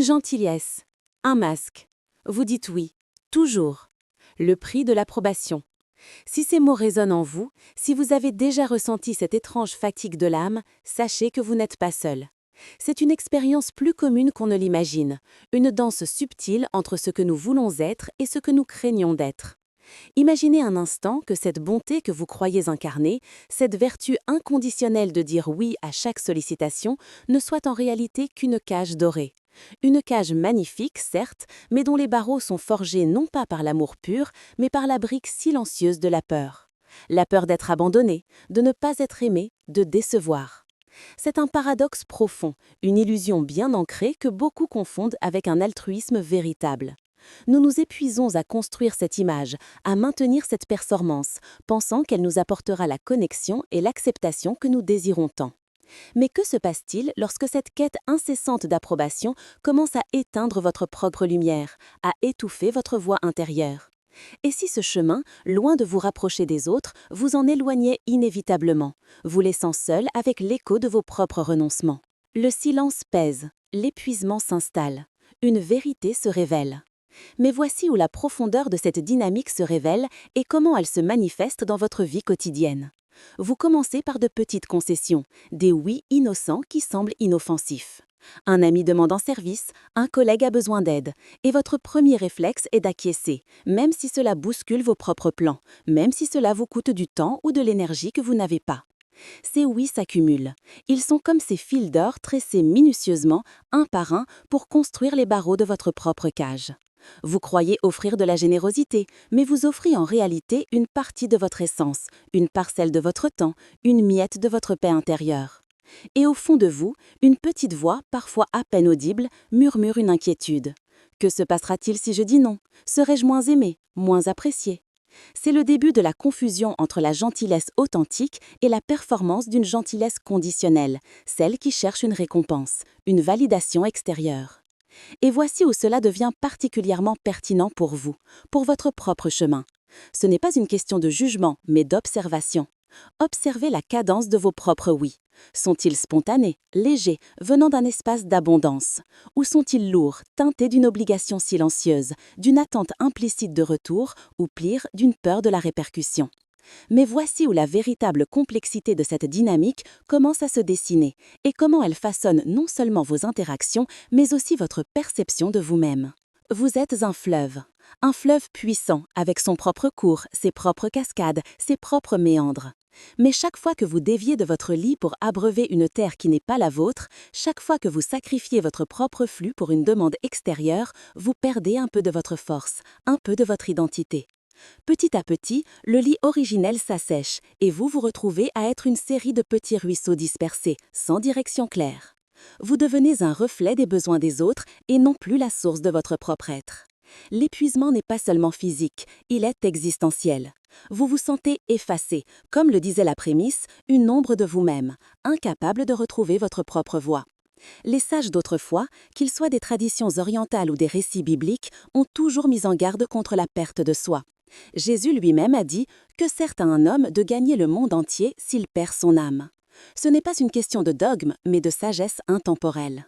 Une gentillesse, un masque. Vous dites oui, toujours. Le prix de l'approbation. Si ces mots résonnent en vous, si vous avez déjà ressenti cette étrange fatigue de l'âme, sachez que vous n'êtes pas seul. C'est une expérience plus commune qu'on ne l'imagine, une danse subtile entre ce que nous voulons être et ce que nous craignons d'être. Imaginez un instant que cette bonté que vous croyez incarner, cette vertu inconditionnelle de dire oui à chaque sollicitation, ne soit en réalité qu'une cage dorée. Une cage magnifique, certes, mais dont les barreaux sont forgés non pas par l'amour pur, mais par la brique silencieuse de la peur. La peur d'être abandonné, de ne pas être aimé, de décevoir. C'est un paradoxe profond, une illusion bien ancrée que beaucoup confondent avec un altruisme véritable. Nous nous épuisons à construire cette image, à maintenir cette performance, pensant qu'elle nous apportera la connexion et l'acceptation que nous désirons tant. Mais que se passe-t-il lorsque cette quête incessante d'approbation commence à éteindre votre propre lumière, à étouffer votre voix intérieure? Et si ce chemin, loin de vous rapprocher des autres, vous en éloignait inévitablement, vous laissant seul avec l'écho de vos propres renoncements? Le silence pèse, l'épuisement s'installe, une vérité se révèle. Mais voici où la profondeur de cette dynamique se révèle et comment elle se manifeste dans votre vie quotidienne. Vous commencez par de petites concessions, des oui innocents qui semblent inoffensifs. Un ami demande un service, un collègue a besoin d'aide, et votre premier réflexe est d'acquiescer, même si cela bouscule vos propres plans, même si cela vous coûte du temps ou de l'énergie que vous n'avez pas. Ces oui s'accumulent. Ils sont comme ces fils d'or tressés minutieusement, un par un, pour construire les barreaux de votre propre cage. Vous croyez offrir de la générosité, mais vous offrez en réalité une partie de votre essence, une parcelle de votre temps, une miette de votre paix intérieure. Et au fond de vous, une petite voix, parfois à peine audible, murmure une inquiétude. Que se passera-t-il si je dis non? Serai-je moins aimé, moins apprécié? C'est le début de la confusion entre la gentillesse authentique et la performance d'une gentillesse conditionnelle, celle qui cherche une récompense, une validation extérieure. Et voici où cela devient particulièrement pertinent pour vous, pour votre propre chemin. Ce n'est pas une question de jugement, mais d'observation. Observez la cadence de vos propres oui. Sont-ils spontanés, légers, venant d'un espace d'abondance? Ou sont-ils lourds, teintés d'une obligation silencieuse, d'une attente implicite de retour, ou pire, d'une peur de la répercussion? Mais voici où la véritable complexité de cette dynamique commence à se dessiner et comment elle façonne non seulement vos interactions, mais aussi votre perception de vous-même. Vous êtes un fleuve puissant avec son propre cours, ses propres cascades, ses propres méandres. Mais chaque fois que vous déviez de votre lit pour abreuver une terre qui n'est pas la vôtre, chaque fois que vous sacrifiez votre propre flux pour une demande extérieure, vous perdez un peu de votre force, un peu de votre identité. Petit à petit, le lit originel s'assèche et vous vous retrouvez à être une série de petits ruisseaux dispersés, sans direction claire. Vous devenez un reflet des besoins des autres et non plus la source de votre propre être. L'épuisement n'est pas seulement physique, il est existentiel. Vous vous sentez effacé, comme le disait la prémisse, une ombre de vous-même, incapable de retrouver votre propre voix. Les sages d'autrefois, qu'ils soient des traditions orientales ou des récits bibliques, ont toujours mis en garde contre la perte de soi. Jésus lui-même a dit « Que sert à un homme de gagner le monde entier s'il perd son âme ?» Ce n'est pas une question de dogme, mais de sagesse intemporelle.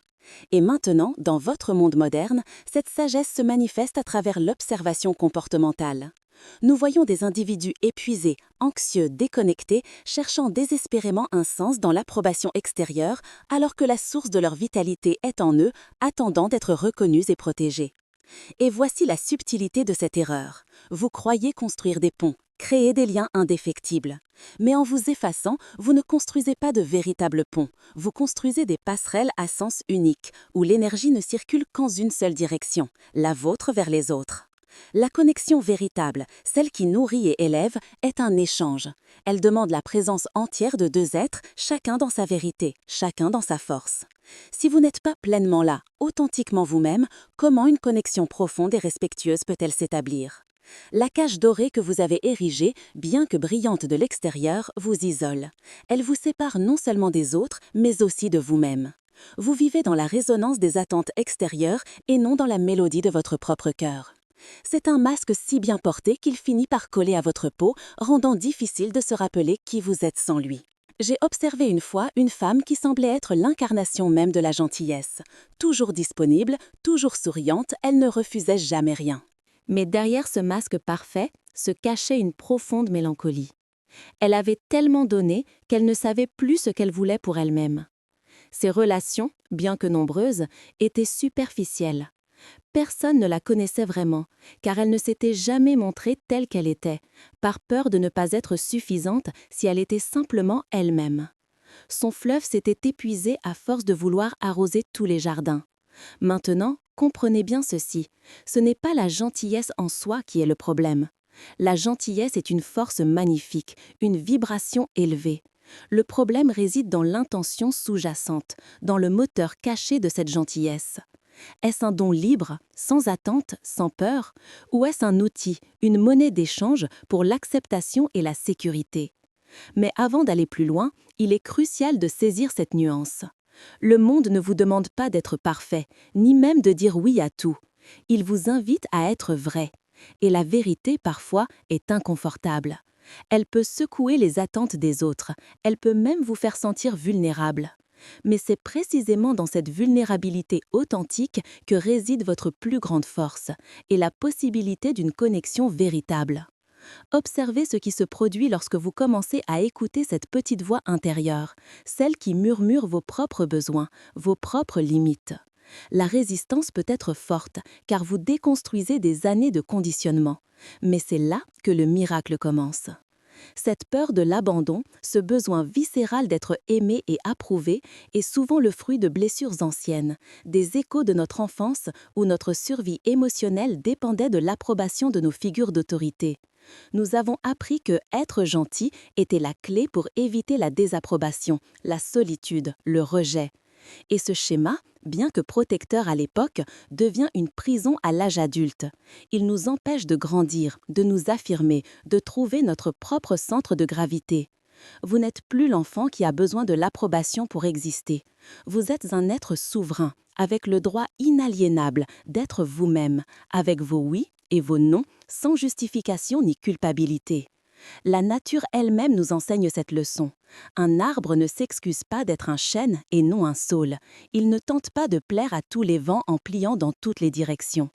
Et maintenant, dans votre monde moderne, cette sagesse se manifeste à travers l'observation comportementale. Nous voyons des individus épuisés, anxieux, déconnectés, cherchant désespérément un sens dans l'approbation extérieure, alors que la source de leur vitalité est en eux, attendant d'être reconnus et protégés. Et voici la subtilité de cette erreur. Vous croyez construire des ponts, créer des liens indéfectibles. Mais en vous effaçant, vous ne construisez pas de véritables ponts. Vous construisez des passerelles à sens unique, où l'énergie ne circule qu'en une seule direction, la vôtre vers les autres. La connexion véritable, celle qui nourrit et élève, est un échange. Elle demande la présence entière de deux êtres, chacun dans sa vérité, chacun dans sa force. Si vous n'êtes pas pleinement là, authentiquement vous-même, comment une connexion profonde et respectueuse peut-elle s'établir? La cage dorée que vous avez érigée, bien que brillante de l'extérieur, vous isole. Elle vous sépare non seulement des autres, mais aussi de vous-même. Vous vivez dans la résonance des attentes extérieures et non dans la mélodie de votre propre cœur. C'est un masque si bien porté qu'il finit par coller à votre peau, rendant difficile de se rappeler qui vous êtes sans lui. J'ai observé une fois une femme qui semblait être l'incarnation même de la gentillesse. Toujours disponible, toujours souriante, elle ne refusait jamais rien. Mais derrière ce masque parfait se cachait une profonde mélancolie. Elle avait tellement donné qu'elle ne savait plus ce qu'elle voulait pour elle-même. Ses relations, bien que nombreuses, étaient superficielles. Personne ne la connaissait vraiment, car elle ne s'était jamais montrée telle qu'elle était, par peur de ne pas être suffisante si elle était simplement elle-même. Son fleuve s'était épuisé à force de vouloir arroser tous les jardins. Maintenant, comprenez bien ceci, ce n'est pas la gentillesse en soi qui est le problème. La gentillesse est une force magnifique, une vibration élevée. Le problème réside dans l'intention sous-jacente, dans le moteur caché de cette gentillesse. Est-ce un don libre, sans attente, sans peur, ou est-ce un outil, une monnaie d'échange pour l'acceptation et la sécurité? Mais avant d'aller plus loin, il est crucial de saisir cette nuance. Le monde ne vous demande pas d'être parfait, ni même de dire oui à tout. Il vous invite à être vrai. Et la vérité, parfois, est inconfortable. Elle peut secouer les attentes des autres, elle peut même vous faire sentir vulnérable. Mais c'est précisément dans cette vulnérabilité authentique que réside votre plus grande force et la possibilité d'une connexion véritable. Observez ce qui se produit lorsque vous commencez à écouter cette petite voix intérieure, celle qui murmure vos propres besoins, vos propres limites. La résistance peut être forte, car vous déconstruisez des années de conditionnement. Mais c'est là que le miracle commence. Cette peur de l'abandon, ce besoin viscéral d'être aimé et approuvé, est souvent le fruit de blessures anciennes, des échos de notre enfance où notre survie émotionnelle dépendait de l'approbation de nos figures d'autorité. Nous avons appris que être gentil était la clé pour éviter la désapprobation, la solitude, le rejet. Et ce schéma, bien que protecteur à l'époque, devient une prison à l'âge adulte. Il nous empêche de grandir, de nous affirmer, de trouver notre propre centre de gravité. Vous n'êtes plus l'enfant qui a besoin de l'approbation pour exister. Vous êtes un être souverain, avec le droit inaliénable d'être vous-même, avec vos oui et vos non, sans justification ni culpabilité. La nature elle-même nous enseigne cette leçon. Un arbre ne s'excuse pas d'être un chêne et non un saule. Il ne tente pas de plaire à tous les vents en pliant dans toutes les directions.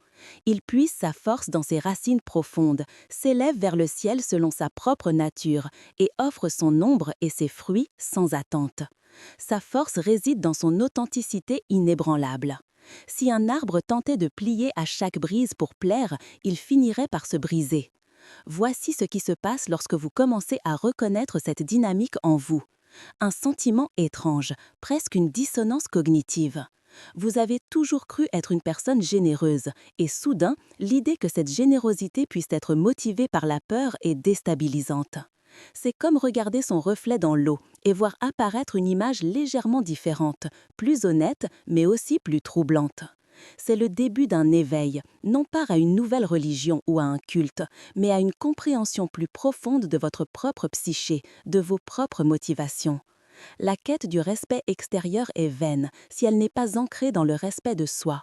Il puise sa force dans ses racines profondes, s'élève vers le ciel selon sa propre nature et offre son ombre et ses fruits sans attente. Sa force réside dans son authenticité inébranlable. Si un arbre tentait de plier à chaque brise pour plaire, il finirait par se briser. Voici ce qui se passe lorsque vous commencez à reconnaître cette dynamique en vous. Un sentiment étrange, presque une dissonance cognitive. Vous avez toujours cru être une personne généreuse, et soudain, l'idée que cette générosité puisse être motivée par la peur est déstabilisante. C'est comme regarder son reflet dans l'eau et voir apparaître une image légèrement différente, plus honnête, mais aussi plus troublante. C'est le début d'un éveil, non pas à une nouvelle religion ou à un culte, mais à une compréhension plus profonde de votre propre psyché, de vos propres motivations. La quête du respect extérieur est vaine si elle n'est pas ancrée dans le respect de soi.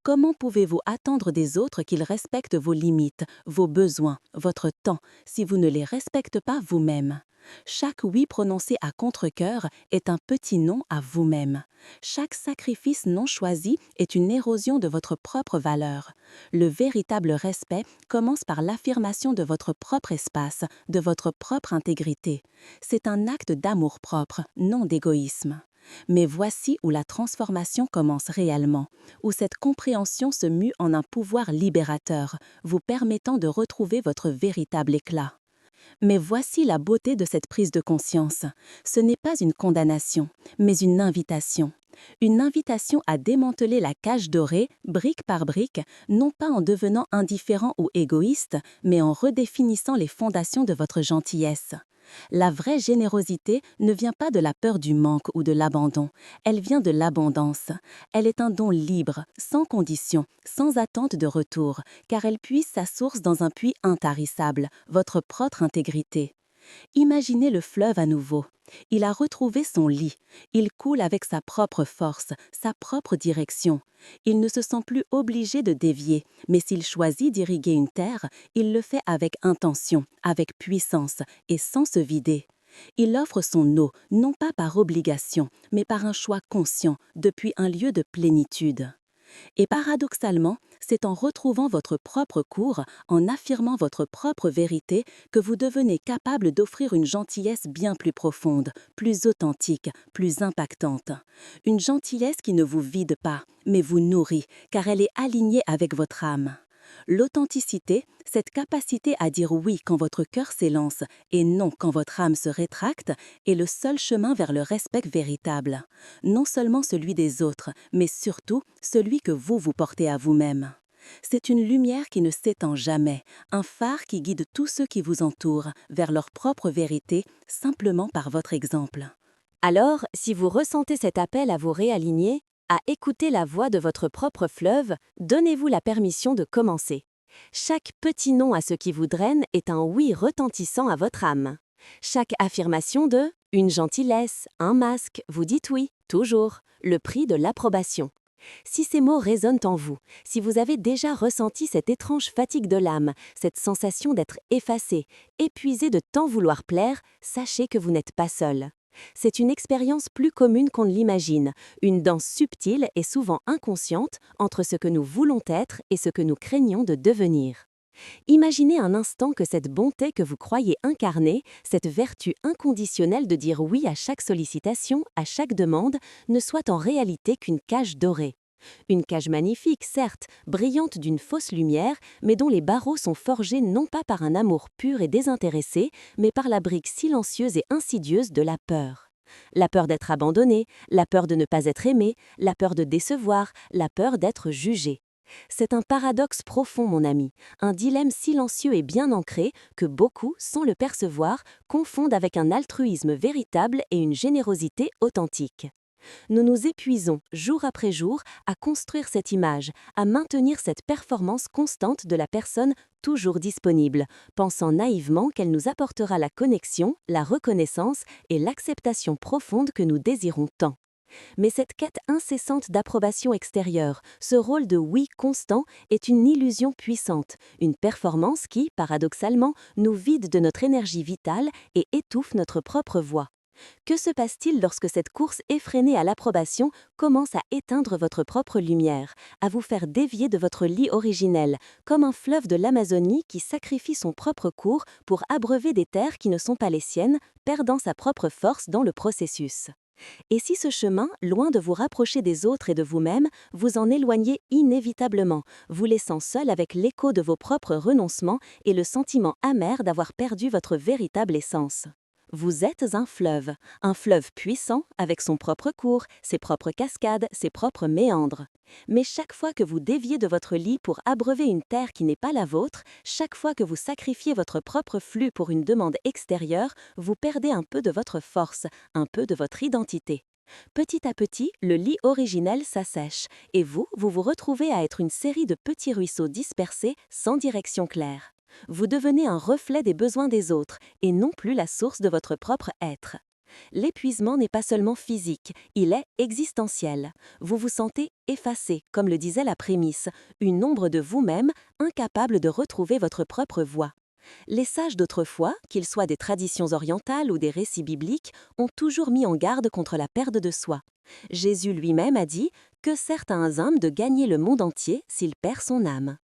Comment pouvez-vous attendre des autres qu'ils respectent vos limites, vos besoins, votre temps, si vous ne les respectez pas vous-même? Chaque oui prononcé à contre-cœur est un petit non à vous-même. Chaque sacrifice non choisi est une érosion de votre propre valeur. Le véritable respect commence par l'affirmation de votre propre espace, de votre propre intégrité. C'est un acte d'amour-propre, non d'égoïsme. Mais voici où la transformation commence réellement, où cette compréhension se mue en un pouvoir libérateur, vous permettant de retrouver votre véritable éclat. Mais voici la beauté de cette prise de conscience. Ce n'est pas une condamnation, mais une invitation. Une invitation à démanteler la cage dorée, brique par brique, non pas en devenant indifférent ou égoïste, mais en redéfinissant les fondations de votre gentillesse. La vraie générosité ne vient pas de la peur du manque ou de l'abandon, elle vient de l'abondance. Elle est un don libre, sans condition, sans attente de retour, car elle puise sa source dans un puits intarissable, votre propre intégrité. Imaginez le fleuve à nouveau. Il a retrouvé son lit. Il coule avec sa propre force, sa propre direction. Il ne se sent plus obligé de dévier, mais s'il choisit d'irriguer une terre, il le fait avec intention, avec puissance et sans se vider. Il offre son eau, non pas par obligation, mais par un choix conscient, depuis un lieu de plénitude. Et paradoxalement, c'est en retrouvant votre propre cours, en affirmant votre propre vérité, que vous devenez capable d'offrir une gentillesse bien plus profonde, plus authentique, plus impactante. Une gentillesse qui ne vous vide pas, mais vous nourrit, car elle est alignée avec votre âme. L'authenticité, cette capacité à dire oui quand votre cœur s'élance et non quand votre âme se rétracte, est le seul chemin vers le respect véritable. Non seulement celui des autres, mais surtout celui que vous portez à vous-même. C'est une lumière qui ne s'étend jamais, un phare qui guide tous ceux qui vous entourent vers leur propre vérité, simplement par votre exemple. Alors, si vous ressentez cet appel à vous réaligner, à écouter la voix de votre propre fleuve, donnez-vous la permission de commencer. Chaque petit non à ce qui vous draine est un oui retentissant à votre âme. Chaque affirmation de « une gentillesse, un masque », vous dites oui, toujours, le prix de l'approbation. Si ces mots résonnent en vous, si vous avez déjà ressenti cette étrange fatigue de l'âme, cette sensation d'être effacé, épuisé de tant vouloir plaire, sachez que vous n'êtes pas seul. C'est une expérience plus commune qu'on ne l'imagine, une danse subtile et souvent inconsciente entre ce que nous voulons être et ce que nous craignons de devenir. Imaginez un instant que cette bonté que vous croyez incarner, cette vertu inconditionnelle de dire oui à chaque sollicitation, à chaque demande, ne soit en réalité qu'une cage dorée. Une cage magnifique, certes, brillante d'une fausse lumière, mais dont les barreaux sont forgés non pas par un amour pur et désintéressé, mais par la brique silencieuse et insidieuse de la peur. La peur d'être abandonné, la peur de ne pas être aimé, la peur de décevoir, la peur d'être jugé. C'est un paradoxe profond, mon ami, un dilemme silencieux et bien ancré que beaucoup, sans le percevoir, confondent avec un altruisme véritable et une générosité authentique. Nous nous épuisons, jour après jour, à construire cette image, à maintenir cette performance constante de la personne toujours disponible, pensant naïvement qu'elle nous apportera la connexion, la reconnaissance et l'acceptation profonde que nous désirons tant. Mais cette quête incessante d'approbation extérieure, ce rôle de oui constant, est une illusion puissante, une performance qui, paradoxalement, nous vide de notre énergie vitale et étouffe notre propre voix. Que se passe-t-il lorsque cette course effrénée à l'approbation commence à éteindre votre propre lumière, à vous faire dévier de votre lit originel, comme un fleuve de l'Amazonie qui sacrifie son propre cours pour abreuver des terres qui ne sont pas les siennes, perdant sa propre force dans le processus? Et si ce chemin, loin de vous rapprocher des autres et de vous-même, vous en éloignez inévitablement, vous laissant seul avec l'écho de vos propres renoncements et le sentiment amer d'avoir perdu votre véritable essence? Vous êtes un fleuve puissant avec son propre cours, ses propres cascades, ses propres méandres. Mais chaque fois que vous déviez de votre lit pour abreuver une terre qui n'est pas la vôtre, chaque fois que vous sacrifiez votre propre flux pour une demande extérieure, vous perdez un peu de votre force, un peu de votre identité. Petit à petit, le lit originel s'assèche et vous vous retrouvez à être une série de petits ruisseaux dispersés sans direction claire. Vous devenez un reflet des besoins des autres et non plus la source de votre propre être. L'épuisement n'est pas seulement physique, il est existentiel. Vous vous sentez effacé, comme le disait la prémisse, une ombre de vous-même, incapable de retrouver votre propre voix. Les sages d'autrefois, qu'ils soient des traditions orientales ou des récits bibliques, ont toujours mis en garde contre la perte de soi. Jésus lui-même a dit « Que sert à un homme de gagner le monde entier s'il perd son âme ?»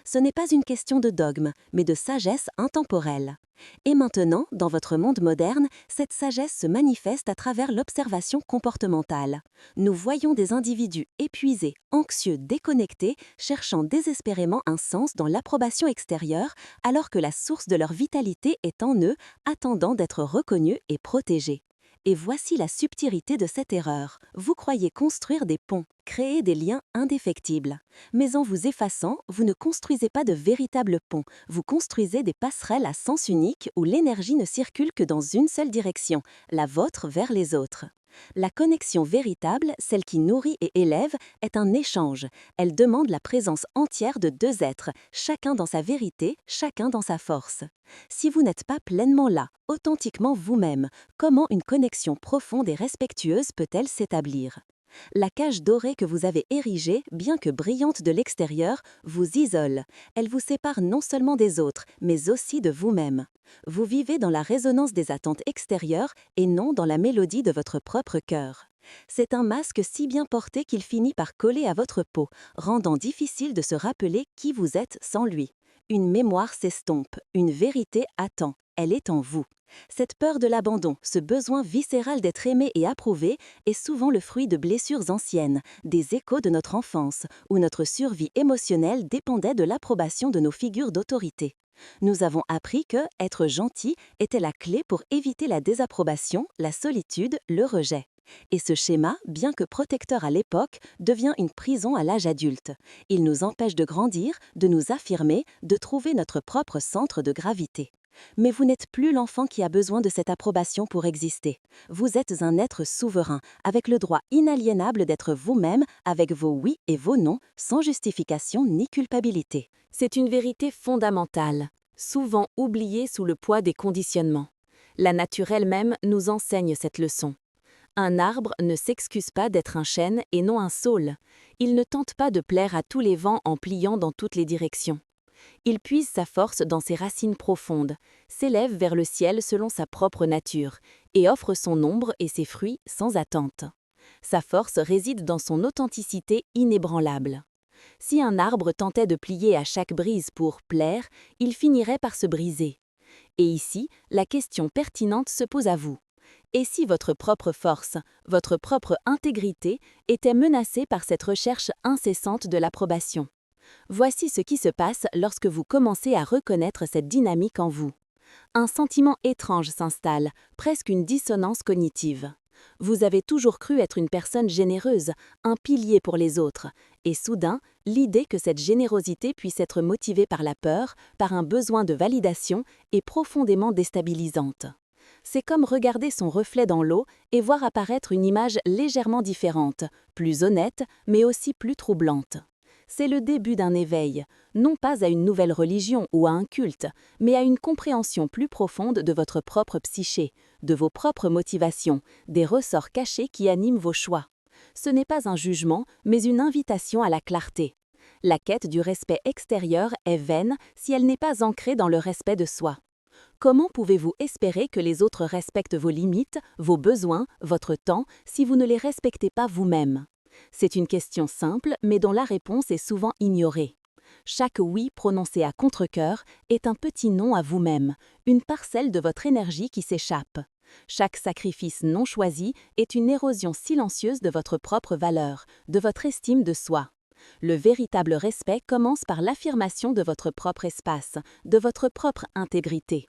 Ce n'est pas une question de dogme, mais de sagesse intemporelle. Et maintenant, dans votre monde moderne, cette sagesse se manifeste à travers l'observation comportementale. Nous voyons des individus épuisés, anxieux, déconnectés, cherchant désespérément un sens dans l'approbation extérieure, alors que la source de leur vitalité est en eux, attendant d'être reconnus et protégés. Et voici la subtilité de cette erreur. Vous croyez construire des ponts, créer des liens indéfectibles. Mais en vous effaçant, vous ne construisez pas de véritables ponts, vous construisez des passerelles à sens unique où l'énergie ne circule que dans une seule direction, la vôtre vers les autres. La connexion véritable, celle qui nourrit et élève, est un échange. Elle demande la présence entière de deux êtres, chacun dans sa vérité, chacun dans sa force. Si vous n'êtes pas pleinement là, authentiquement vous-même, comment une connexion profonde et respectueuse peut-elle s'établir ? La cage dorée que vous avez érigée, bien que brillante de l'extérieur, vous isole. Elle vous sépare non seulement des autres, mais aussi de vous-même. Vous vivez dans la résonance des attentes extérieures et non dans la mélodie de votre propre cœur. C'est un masque si bien porté qu'il finit par coller à votre peau, rendant difficile de se rappeler qui vous êtes sans lui. Une mémoire s'estompe, une vérité attend, elle est en vous. Cette peur de l'abandon, ce besoin viscéral d'être aimé et approuvé, est souvent le fruit de blessures anciennes, des échos de notre enfance, où notre survie émotionnelle dépendait de l'approbation de nos figures d'autorité. Nous avons appris que être gentil était la clé pour éviter la désapprobation, la solitude, le rejet. Et ce schéma, bien que protecteur à l'époque, devient une prison à l'âge adulte. Il nous empêche de grandir, de nous affirmer, de trouver notre propre centre de gravité. Mais vous n'êtes plus l'enfant qui a besoin de cette approbation pour exister. Vous êtes un être souverain, avec le droit inaliénable d'être vous-même, avec vos oui et vos non, sans justification ni culpabilité. C'est une vérité fondamentale, souvent oubliée sous le poids des conditionnements. La nature elle-même nous enseigne cette leçon. Un arbre ne s'excuse pas d'être un chêne et non un saule. Il ne tente pas de plaire à tous les vents en pliant dans toutes les directions. Il puise sa force dans ses racines profondes, s'élève vers le ciel selon sa propre nature, et offre son ombre et ses fruits sans attente. Sa force réside dans son authenticité inébranlable. Si un arbre tentait de plier à chaque brise pour plaire, il finirait par se briser. Et ici, la question pertinente se pose à vous. Et si votre propre force, votre propre intégrité était menacée par cette recherche incessante de l'approbation? Voici ce qui se passe lorsque vous commencez à reconnaître cette dynamique en vous. Un sentiment étrange s'installe, presque une dissonance cognitive. Vous avez toujours cru être une personne généreuse, un pilier pour les autres, et soudain, l'idée que cette générosité puisse être motivée par la peur, par un besoin de validation, est profondément déstabilisante. C'est comme regarder son reflet dans l'eau et voir apparaître une image légèrement différente, plus honnête, mais aussi plus troublante. C'est le début d'un éveil, non pas à une nouvelle religion ou à un culte, mais à une compréhension plus profonde de votre propre psyché, de vos propres motivations, des ressorts cachés qui animent vos choix. Ce n'est pas un jugement, mais une invitation à la clarté. La quête du respect extérieur est vaine si elle n'est pas ancrée dans le respect de soi. Comment pouvez-vous espérer que les autres respectent vos limites, vos besoins, votre temps, si vous ne les respectez pas vous-même? C'est une question simple, mais dont la réponse est souvent ignorée. Chaque oui prononcé à contre-cœur est un petit non à vous-même, une parcelle de votre énergie qui s'échappe. Chaque sacrifice non choisi est une érosion silencieuse de votre propre valeur, de votre estime de soi. Le véritable respect commence par l'affirmation de votre propre espace, de votre propre intégrité.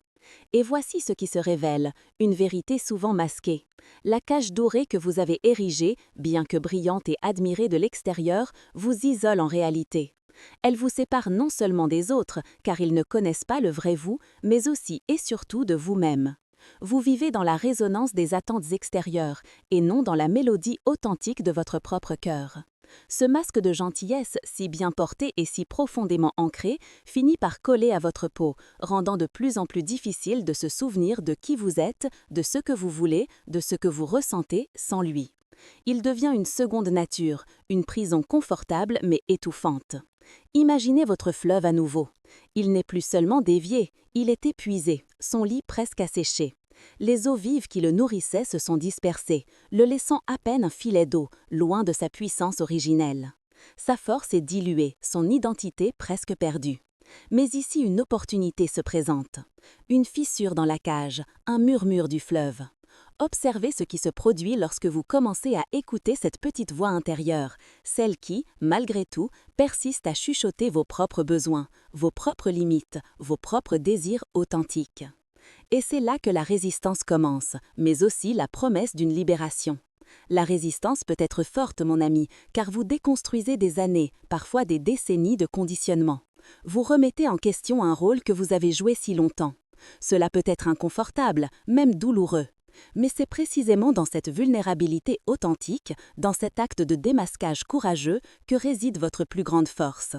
Et voici ce qui se révèle, une vérité souvent masquée. La cage dorée que vous avez érigée, bien que brillante et admirée de l'extérieur, vous isole en réalité. Elle vous sépare non seulement des autres, car ils ne connaissent pas le vrai vous, mais aussi et surtout de vous-même. Vous vivez dans la résonance des attentes extérieures, et non dans la mélodie authentique de votre propre cœur. Ce masque de gentillesse, si bien porté et si profondément ancré, finit par coller à votre peau, rendant de plus en plus difficile de se souvenir de qui vous êtes, de ce que vous voulez, de ce que vous ressentez sans lui. Il devient une seconde nature, une prison confortable mais étouffante. Imaginez votre fleuve à nouveau. Il n'est plus seulement dévié, il est épuisé, son lit presque asséché. Les eaux vives qui le nourrissaient se sont dispersées, le laissant à peine un filet d'eau, loin de sa puissance originelle. Sa force est diluée, son identité presque perdue. Mais ici une opportunité se présente. Une fissure dans la cage, un murmure du fleuve. Observez ce qui se produit lorsque vous commencez à écouter cette petite voix intérieure, celle qui, malgré tout, persiste à chuchoter vos propres besoins, vos propres limites, vos propres désirs authentiques. Et c'est là que la résistance commence, mais aussi la promesse d'une libération. La résistance peut être forte, mon ami, car vous déconstruisez des années, parfois des décennies de conditionnement. Vous remettez en question un rôle que vous avez joué si longtemps. Cela peut être inconfortable, même douloureux. Mais c'est précisément dans cette vulnérabilité authentique, dans cet acte de démasquage courageux, que réside votre plus grande force.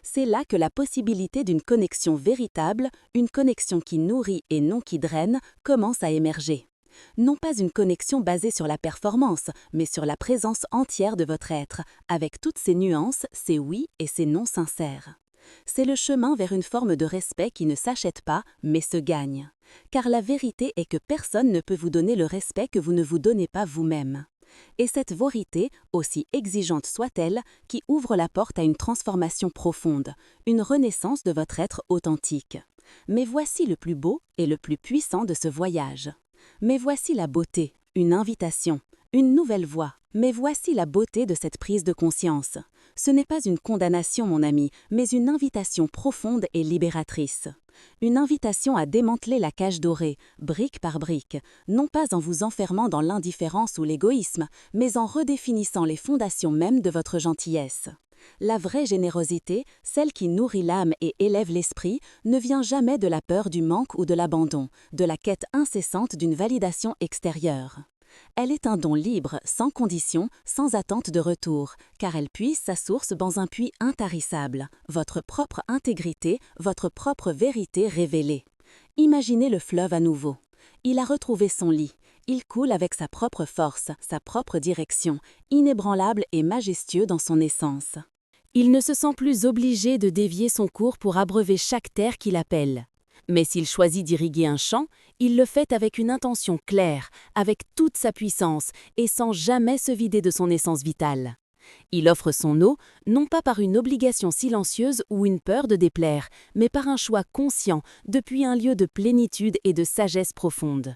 C'est là que la possibilité d'une connexion véritable, une connexion qui nourrit et non qui draine, commence à émerger. Non pas une connexion basée sur la performance, mais sur la présence entière de votre être, avec toutes ses nuances, ses oui et ses non sincères. C'est le chemin vers une forme de respect qui ne s'achète pas, mais se gagne. Car la vérité est que personne ne peut vous donner le respect que vous ne vous donnez pas vous-même. Et cette vérité, aussi exigeante soit-elle, qui ouvre la porte à une transformation profonde, une renaissance de votre être authentique. Mais voici le plus beau et le plus puissant de ce voyage. Mais voici la beauté, une invitation, une nouvelle voie. Mais voici la beauté de cette prise de conscience. Ce n'est pas une condamnation, mon ami, mais une invitation profonde et libératrice. Une invitation à démanteler la cage dorée, brique par brique, non pas en vous enfermant dans l'indifférence ou l'égoïsme, mais en redéfinissant les fondations mêmes de votre gentillesse. La vraie générosité, celle qui nourrit l'âme et élève l'esprit, ne vient jamais de la peur du manque ou de l'abandon, de la quête incessante d'une validation extérieure. Elle est un don libre, sans condition, sans attente de retour, car elle puise sa source dans un puits intarissable, votre propre intégrité, votre propre vérité révélée. Imaginez le fleuve à nouveau. Il a retrouvé son lit. Il coule avec sa propre force, sa propre direction, inébranlable et majestueux dans son essence. Il ne se sent plus obligé de dévier son cours pour abreuver chaque terre qui l'appelle. Mais s'il choisit d'irriguer un champ, il le fait avec une intention claire, avec toute sa puissance et sans jamais se vider de son essence vitale. Il offre son eau, non pas par une obligation silencieuse ou une peur de déplaire, mais par un choix conscient depuis un lieu de plénitude et de sagesse profonde.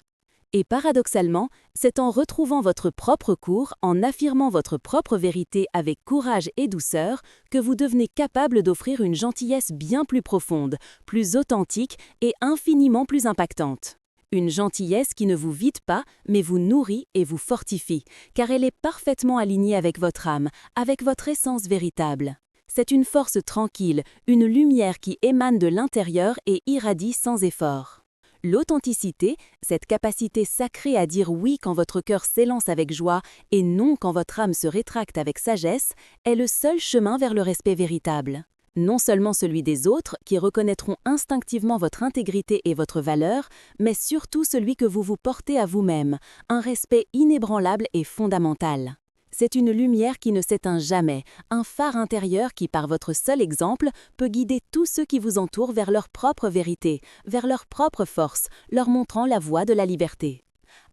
Et paradoxalement, c'est en retrouvant votre propre cours, en affirmant votre propre vérité avec courage et douceur, que vous devenez capable d'offrir une gentillesse bien plus profonde, plus authentique et infiniment plus impactante. Une gentillesse qui ne vous vide pas, mais vous nourrit et vous fortifie, car elle est parfaitement alignée avec votre âme, avec votre essence véritable. C'est une force tranquille, une lumière qui émane de l'intérieur et irradie sans effort. L'authenticité, cette capacité sacrée à dire oui quand votre cœur s'élance avec joie et non quand votre âme se rétracte avec sagesse, est le seul chemin vers le respect véritable. Non seulement celui des autres, qui reconnaîtront instinctivement votre intégrité et votre valeur, mais surtout celui que vous vous portez à vous-même, un respect inébranlable et fondamental. C'est une lumière qui ne s'éteint jamais, un phare intérieur qui, par votre seul exemple, peut guider tous ceux qui vous entourent vers leur propre vérité, vers leur propre force, leur montrant la voie de la liberté.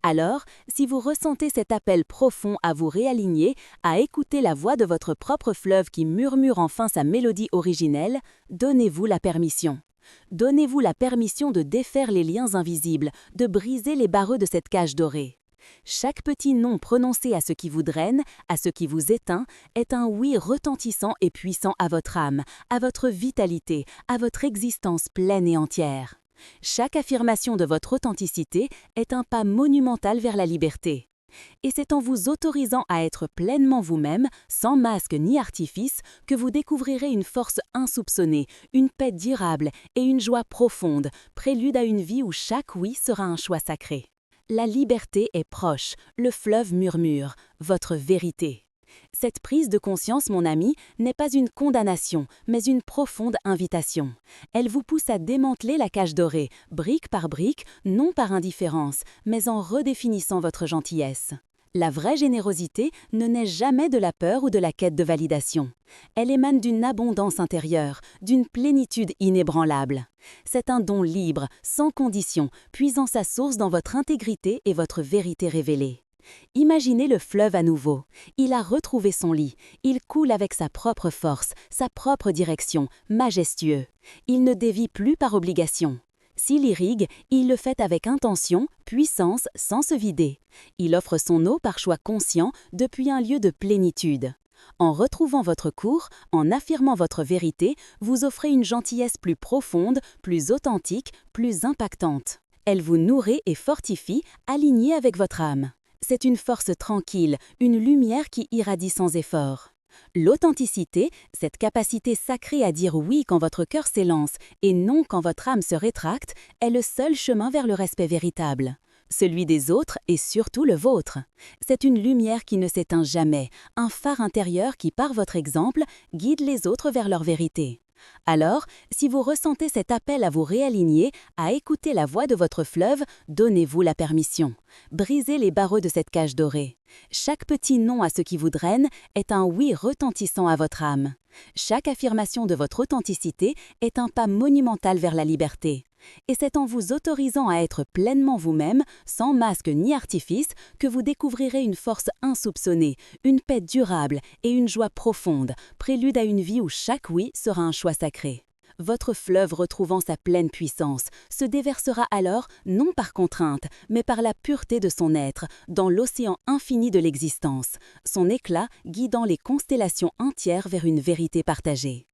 Alors, si vous ressentez cet appel profond à vous réaligner, à écouter la voix de votre propre fleuve qui murmure enfin sa mélodie originelle, donnez-vous la permission. Donnez-vous la permission de défaire les liens invisibles, de briser les barreaux de cette cage dorée. Chaque petit non prononcé à ce qui vous draine, à ce qui vous éteint, est un oui retentissant et puissant à votre âme, à votre vitalité, à votre existence pleine et entière. Chaque affirmation de votre authenticité est un pas monumental vers la liberté. Et c'est en vous autorisant à être pleinement vous-même, sans masque ni artifice, que vous découvrirez une force insoupçonnée, une paix durable et une joie profonde, prélude à une vie où chaque oui sera un choix sacré. La liberté est proche, le fleuve murmure, votre vérité. Cette prise de conscience, mon ami, n'est pas une condamnation, mais une profonde invitation. Elle vous pousse à démanteler la cage dorée, brique par brique, non par indifférence, mais en redéfinissant votre gentillesse. La vraie générosité ne naît jamais de la peur ou de la quête de validation. Elle émane d'une abondance intérieure, d'une plénitude inébranlable. C'est un don libre, sans condition, puisant sa source dans votre intégrité et votre vérité révélée. Imaginez le fleuve à nouveau. Il a retrouvé son lit. Il coule avec sa propre force, sa propre direction, majestueux. Il ne dévie plus par obligation. S'il irrigue, il le fait avec intention, puissance, sans se vider. Il offre son eau par choix conscient depuis un lieu de plénitude. En retrouvant votre cours, en affirmant votre vérité, vous offrez une gentillesse plus profonde, plus authentique, plus impactante. Elle vous nourrit et fortifie, alignée avec votre âme. C'est une force tranquille, une lumière qui irradie sans effort. L'authenticité, cette capacité sacrée à dire oui quand votre cœur s'élance et non quand votre âme se rétracte, est le seul chemin vers le respect véritable. Celui des autres et surtout le vôtre. C'est une lumière qui ne s'éteint jamais, un phare intérieur qui, par votre exemple, guide les autres vers leur vérité. Alors, si vous ressentez cet appel à vous réaligner, à écouter la voix de votre fleuve, donnez-vous la permission. Brisez les barreaux de cette cage dorée. Chaque petit non à ce qui vous draine est un oui retentissant à votre âme. Chaque affirmation de votre authenticité est un pas monumental vers la liberté. Et c'est en vous autorisant à être pleinement vous-même, sans masque ni artifice, que vous découvrirez une force insoupçonnée, une paix durable et une joie profonde, prélude à une vie où chaque oui sera un choix sacré. Votre fleuve retrouvant sa pleine puissance se déversera alors non par contrainte, mais par la pureté de son être, dans l'océan infini de l'existence, son éclat guidant les constellations entières vers une vérité partagée.